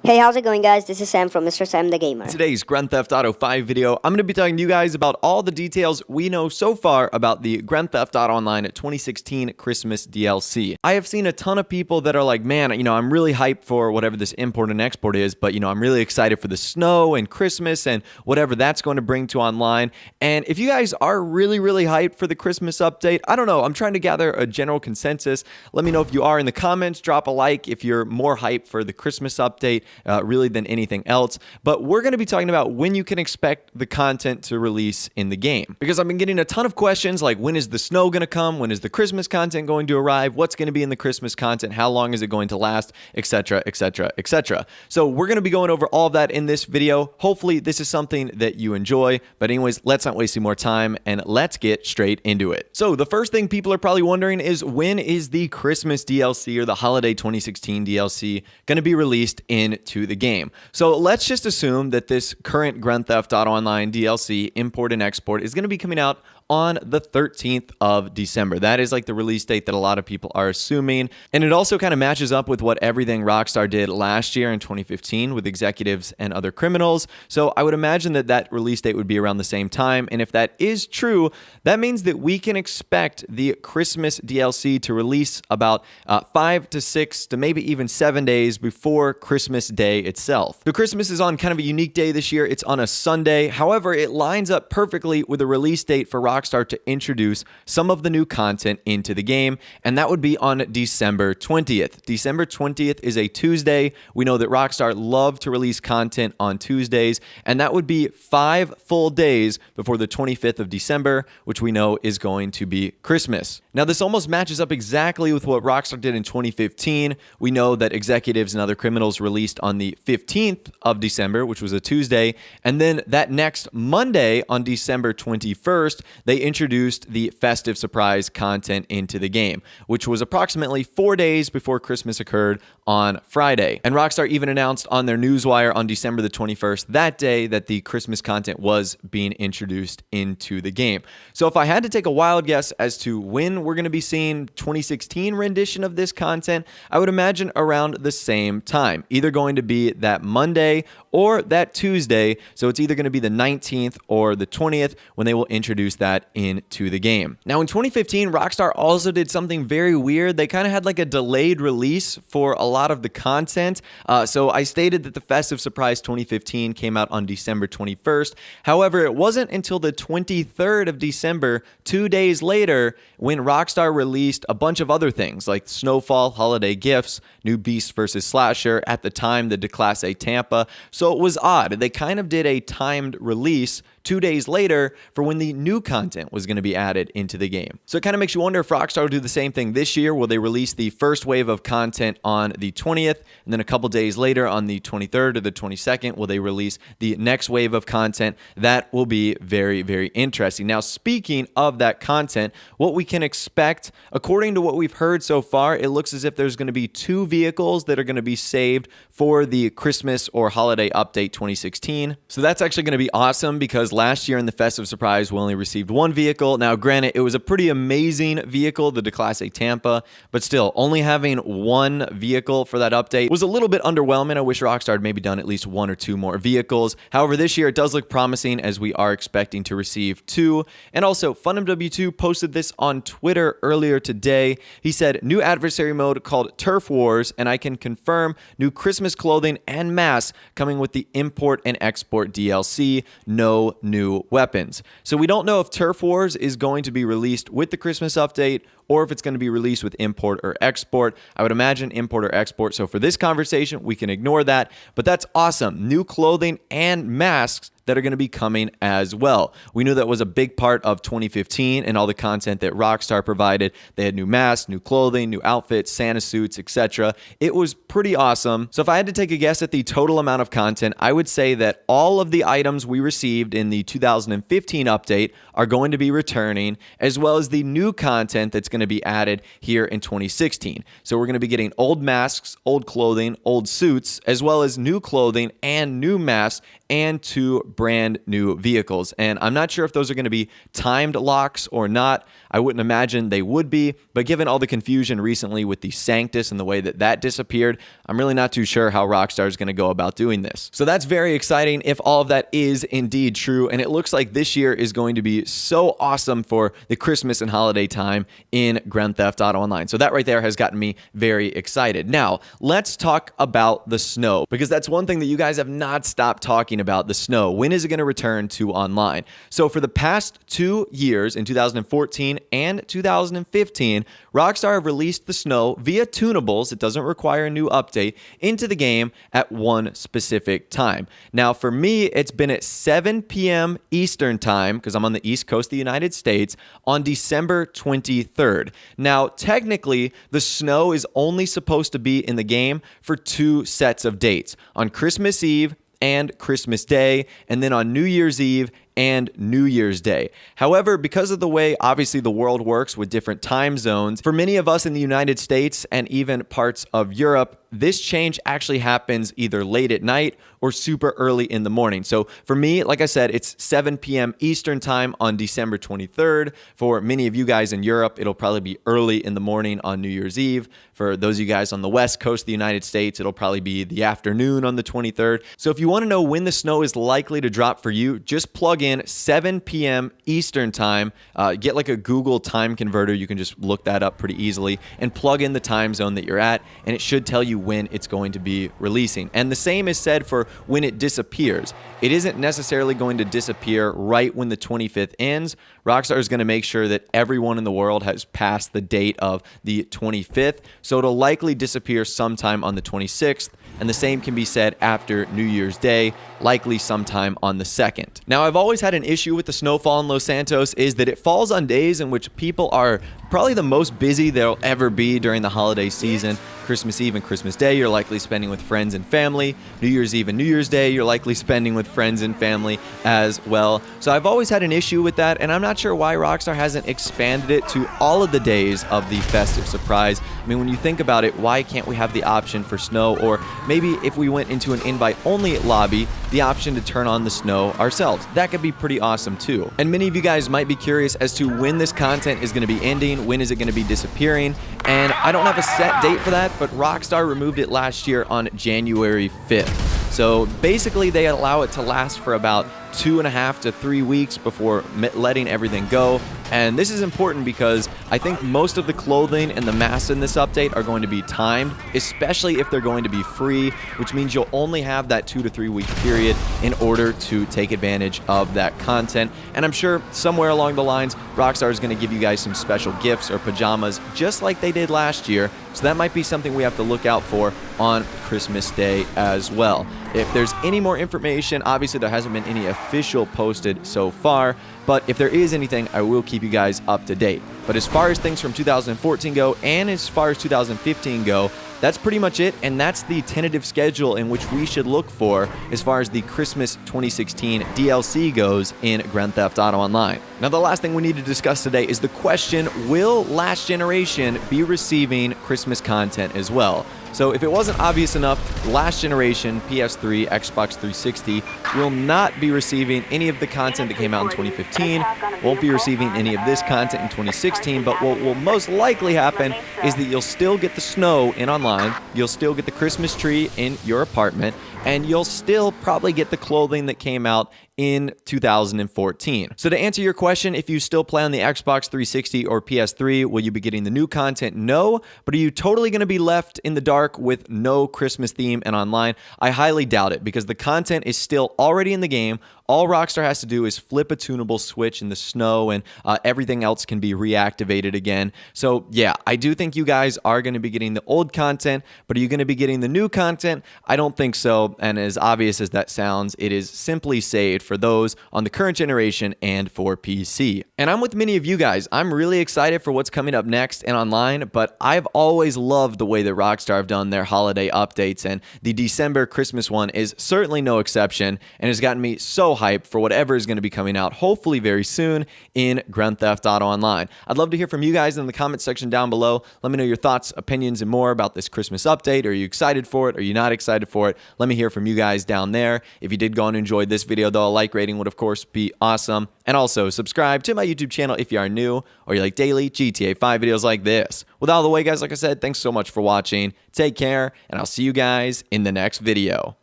Hey, how's it going, guys? This is Sam from Mr. Sam the Gamer. Today's Grand Theft Auto 5 video, I'm going to be telling you guys about all the details we know so far about the Grand Theft Auto Online 2016 Christmas DLC. I have seen a ton of people that are like, man, I'm really hyped for whatever this import and export is, but I'm really excited for the snow and Christmas and whatever that's going to bring to online. And if you guys are really hyped for the Christmas update, I don't know, I'm trying to gather a general consensus. Let me know if you are in the comments, drop a like if you're more hyped for the Christmas update really than anything else. But we're going to be talking about when you can expect the content to release in the game, because I've been getting a ton of questions like, when is the snow going to come? When is the Christmas content going to arrive? What's going to be in the Christmas content? How long is it going to last? Etc, etc, etc. So we're going to be going over all of that in this video. Hopefully this is something that you enjoy. But anyways, let's not waste any more time and let's get straight into it. So the first thing people are probably wondering is, when is the Christmas DLC or the Holiday 2016 DLC going to be released into the game? So let's just assume that this current Grand Theft Auto Online DLC import and export is going to be coming out on the 13th of December. That is like the release date that a lot of people are assuming. And it also kind of matches up with what everything Rockstar did last year in 2015 with Executives and Other Criminals. So I would imagine that that release date would be around the same time. And if that is true, that means that we can expect the Christmas DLC to release about 5 to 6 to maybe even 7 days before Christmas Day itself. The Christmas is on kind of a unique day this year. It's on a Sunday. However, it lines up perfectly with a release date for Rockstar to introduce some of the new content into the game, and that would be on December 20th. December 20th is a Tuesday. We know that Rockstar loved to release content on Tuesdays, and that would be 5 full days before the 25th of December, which we know is going to be Christmas. Now, this almost matches up exactly with what Rockstar did in 2015. We know that Executives and Other Criminals released on the 15th of December, which was a Tuesday, and then that next Monday on December 21st, they introduced the festive surprise content into the game, which was approximately 4 days before Christmas occurred on Friday. And Rockstar even announced on their newswire on December the 21st, that day, that the Christmas content was being introduced into the game. So if I had to take a wild guess as to when we're going to be seeing 2016 rendition of this content, I would imagine around the same time, either going to be that Monday or that Tuesday. So it's either going to be the 19th or the 20th when they will introduce that into the game. Now, in 2015, Rockstar also did something very weird. They kind of had like a delayed release for a lot of the content. So I stated that the Festive Surprise 2015 came out on December 21st. However, it wasn't until the 23rd of December, 2 days later, when Rockstar released a bunch of other things like Snowfall, Holiday Gifts, New Beast vs. Slasher, at the time the Declasse Tampa. So it was odd. They kind of did a timed release 2 days later for when the new content was going to be added into the game. So it kind of makes you wonder if Rockstar will do the same thing this year. Will they release the first wave of content on the 20th, and then a couple days later on the 23rd or the 22nd, will they release the next wave of content? That will be very interesting. Now, speaking of that content, what we can expect, according to what we've heard so far, it looks as if there's going to be 2 vehicles that are going to be saved for the Christmas or Holiday Update 2016. So that's actually going to be awesome, because last year in the Festive Surprise, we only received 1 vehicle. Now, granted, it was a pretty amazing vehicle, the Declasse Tampa, but still, only having 1 vehicle for that update was a little bit underwhelming. I wish Rockstar had maybe done at least 1 or 2 more vehicles. However, this year it does look promising, as we are expecting to receive 2. And also, FunMW2 posted this on Twitter earlier today. He said, new adversary mode called Turf Wars, and I can confirm new Christmas clothing and masks coming with the import and export DLC. No new weapons. So we don't know if Turf Wars is going to be released with the Christmas update, or if it's going to be released with import or export. I would imagine import or export. So for this conversation, we can ignore that. But that's awesome. New clothing and masks that are going to be coming as well. We knew that was a big part of 2015 and all the content that Rockstar provided. They had new masks, new clothing, new outfits, Santa suits, etc. It was pretty awesome. So if I had to take a guess at the total amount of content, I would say that all of the items we received in the 2015 update are going to be returning, as well as the new content that's going to be added here in 2016. So we're going to be getting old masks, old clothing, old suits, as well as new clothing and new masks and 2 brand new vehicles. And I'm not sure if those are going to be timed locks or not. I wouldn't imagine they would be, but given all the confusion recently with the Sanctus and the way that that disappeared, I'm really not too sure how Rockstar is going to go about doing this. So that's very exciting if all of that is indeed true, and it looks like this year is going to be so awesome for the Christmas and holiday time in Grand Theft Auto Online. So that right there has gotten me very excited. Now, let's talk about the snow, because that's one thing that you guys have not stopped talking about, the snow. When is it going to return to online? So for the past 2 years, in 2014 and 2015, Rockstar have released the snow via tunables. It doesn't require a new update into the game at one specific time. Now, for me, it's been at 7 p.m. Eastern time, because I'm on the East Coast of the United States, on December 23rd. Now, technically, the snow is only supposed to be in the game for 2 sets of dates, on Christmas Eve and Christmas Day, and then on New Year's Eve and New Year's Day. However, because of the way obviously the world works with different time zones, for many of us in the United States and even parts of Europe, this change actually happens either late at night or super early in the morning. So for me, like I said, it's 7 p.m. Eastern time on December 23rd. For many of you guys in Europe, it'll probably be early in the morning on New Year's Eve. For those of you guys on the West Coast of the United States, it'll probably be the afternoon on the 23rd. So if you want to know when the snow is likely to drop for you, just plug in 7 p.m. Eastern time. Get like a Google time converter. You can just look that up pretty easily and plug in the time zone that you're at, and it should tell you when it's going to be releasing. And the same is said for when it disappears. It isn't necessarily going to disappear right when the 25th ends. Rockstar is going to make sure that everyone in the world has passed the date of the 25th, so it'll likely disappear sometime on the 26th, and the same can be said after New Year's Day, likely sometime on the 2nd. Now, I've always had an issue with the snowfall in Los Santos is that it falls on days in which people are probably the most busy they'll ever be during the holiday season. Christmas Eve and Christmas Day, you're likely spending with friends and family. New Year's Eve and New Year's Day, you're likely spending with friends and family as well. So I've always had an issue with that, and I'm not sure why Rockstar hasn't expanded it to all of the days of the festive surprise. I mean, when you think about it, why can't we have the option for snow, or maybe if we went into an invite-only lobby, the option to turn on the snow ourselves? That could be pretty awesome too. And many of you guys might be curious as to when this content is going to be ending, when is it going to be disappearing, and I don't have a set date for that, but Rockstar removed it last year on January 5th. So basically they allow it to last for about 2.5 to 3 weeks before letting everything go. And this is important because I think most of the clothing and the masks in this update are going to be timed, especially if they're going to be free, which means you'll only have that 2 to 3 week period in order to take advantage of that content. And I'm sure somewhere along the lines, Rockstar is going to give you guys some special gifts or pajamas just like they did last year. So that might be something we have to look out for on Christmas Day as well. If there's any more information, obviously there hasn't been any official posted so far, but if there is anything, I will keep you guys up to date. But as far as things from 2014 go, and as far as 2015 go, that's pretty much it, and that's the tentative schedule in which we should look for as far as the Christmas 2016 DLC goes in Grand Theft Auto Online. Now, the last thing we need to discuss today is the question, will Last Generation be receiving Christmas content as well? So if it wasn't obvious enough, Last Generation, PS3, Xbox 360 will not be receiving any of the content that came out in 2015, won't be receiving any of this content in 2016, but what will most likely happen is that you'll still get the snow in online, you'll still get the Christmas tree in your apartment, and you'll still probably get the clothing that came out in 2014. So to answer your question, if you still play on the Xbox 360 or PS3, will you be getting the new content? No. But are you totally going to be left in the dark with no Christmas theme and online? I highly doubt it, because the content is still already in the game. All Rockstar has to do is flip a tunable switch in the snow, and everything else can be reactivated again. So yeah, I do think you guys are going to be getting the old content, but are you going to be getting the new content? I don't think so. And as obvious as that sounds, it is simply saved for those on the current generation and for PC. And I'm with many of you guys. I'm really excited for what's coming up next and online, but I've always loved the way that Rockstar have done their holiday updates, and the December Christmas one is certainly no exception and has gotten me so hyped for whatever is going to be coming out hopefully very soon in Grand Theft Auto Online. I'd love to hear from you guys in the comment section down below. Let me know your thoughts, opinions, and more about this Christmas update. Are you excited for it? Are you not excited for it? Let me hear from you guys down there. If you did go and enjoy this video, though, a like rating would, of course, be awesome. And also, subscribe to my YouTube channel if you are new or you like daily GTA 5 videos like this. With all the way, guys, like I said, thanks so much for watching. Take care, and I'll see you guys in the next video.